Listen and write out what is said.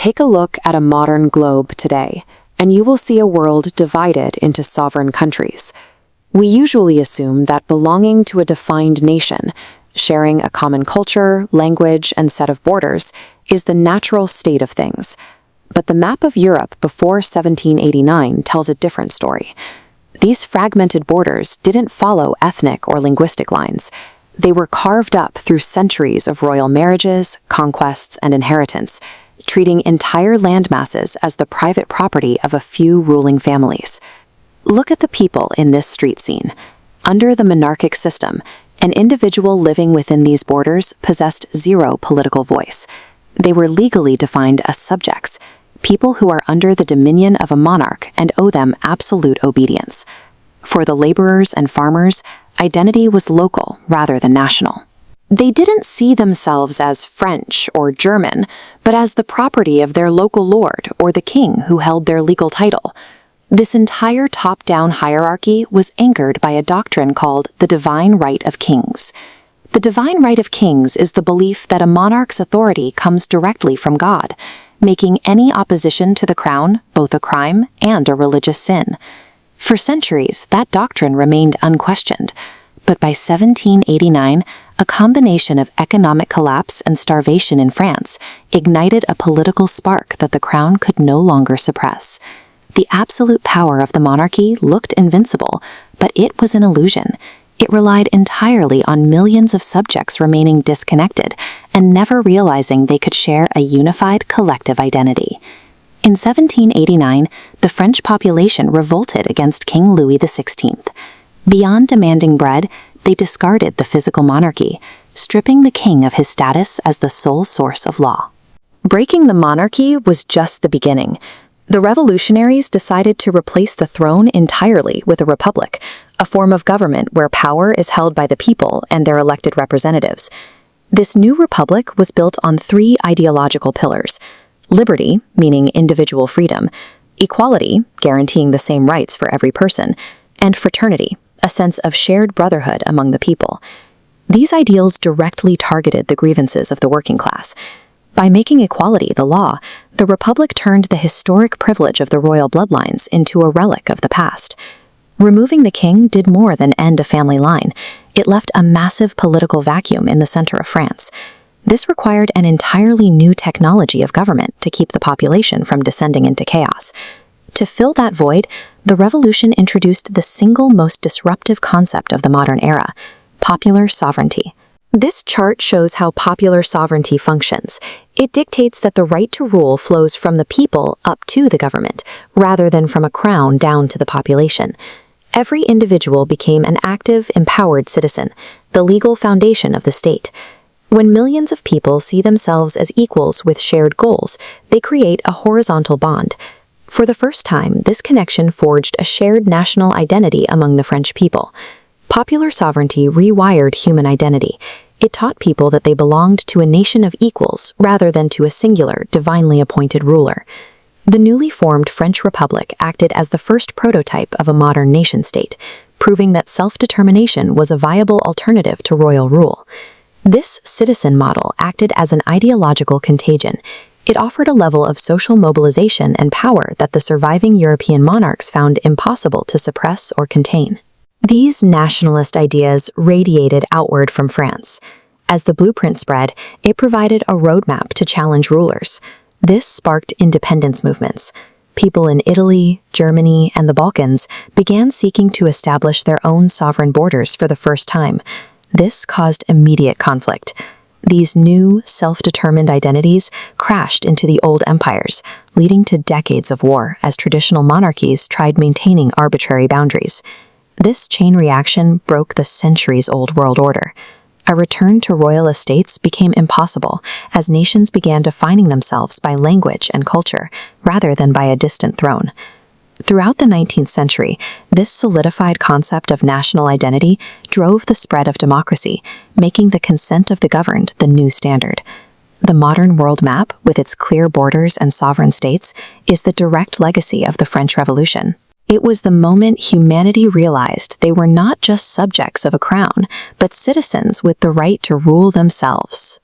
Take a look at a modern globe today, and you will see a world divided into sovereign countries. We usually assume that belonging to a defined nation, sharing a common culture, language, and set of borders, is the natural state of things. But the map of Europe before 1789 tells a different story. These fragmented borders didn't follow ethnic or linguistic lines. They were carved up through centuries of royal marriages, conquests, and inheritance, treating entire landmasses as the private property of a few ruling families. Look at the people in this street scene. Under the monarchic system, an individual living within these borders possessed zero political voice. They were legally defined as subjects, people who are under the dominion of a monarch and owe them absolute obedience. For the laborers and farmers, identity was local rather than national. They didn't see themselves as French or German, but as the property of their local lord or the king who held their legal title. This entire top-down hierarchy was anchored by a doctrine called the divine right of kings. The divine right of kings is the belief that a monarch's authority comes directly from God, making any opposition to the crown both a crime and a religious sin. For centuries, that doctrine remained unquestioned, but by 1789, a combination of economic collapse and starvation in France ignited a political spark that the crown could no longer suppress. The absolute power of the monarchy looked invincible, but it was an illusion. It relied entirely on millions of subjects remaining disconnected and never realizing they could share a unified collective identity. In 1789, the French population revolted against King Louis XVI. Beyond demanding bread, they discarded the physical monarchy, stripping the king of his status as the sole source of law. Breaking the monarchy was just the beginning. The revolutionaries decided to replace the throne entirely with a republic, a form of government where power is held by the people and their elected representatives. This new republic was built on three ideological pillars: liberty, meaning individual freedom; equality, guaranteeing the same rights for every person; and fraternity, a sense of shared brotherhood among the people. These ideals directly targeted the grievances of the working class. By making equality the law, the Republic turned the historic privilege of the royal bloodlines into a relic of the past. Removing the king did more than end a family line. It left a massive political vacuum in the center of France. This required an entirely new technology of government to keep the population from descending into chaos. To fill that void, the revolution introduced the single most disruptive concept of the modern era: popular sovereignty. This chart shows how popular sovereignty functions. It dictates that the right to rule flows from the people up to the government, rather than from a crown down to the population. Every individual became an active, empowered citizen, the legal foundation of the state. When millions of people see themselves as equals with shared goals, they create a horizontal bond. For the first time, this connection forged a shared national identity among the French people. Popular sovereignty rewired human identity. It taught people that they belonged to a nation of equals rather than to a singular, divinely appointed ruler. The newly formed French Republic acted as the first prototype of a modern nation-state, proving that self-determination was a viable alternative to royal rule. This citizen model acted as an ideological contagion. It offered a level of social mobilization and power that the surviving European monarchs found impossible to suppress or contain. These nationalist ideas radiated outward from France. As the blueprint spread, it provided a roadmap to challenge rulers. This sparked independence movements. People in Italy, Germany, and the Balkans began seeking to establish their own sovereign borders for the first time. This caused immediate conflict. These new, self-determined identities crashed into the old empires, leading to decades of war as traditional monarchies tried maintaining arbitrary boundaries. This chain reaction broke the centuries-old world order. A return to royal estates became impossible as nations began defining themselves by language and culture rather than by a distant throne. Throughout the 19th century, this solidified concept of national identity drove the spread of democracy, making the consent of the governed the new standard. The modern world map, with its clear borders and sovereign states, is the direct legacy of the French Revolution. It was the moment humanity realized they were not just subjects of a crown, but citizens with the right to rule themselves.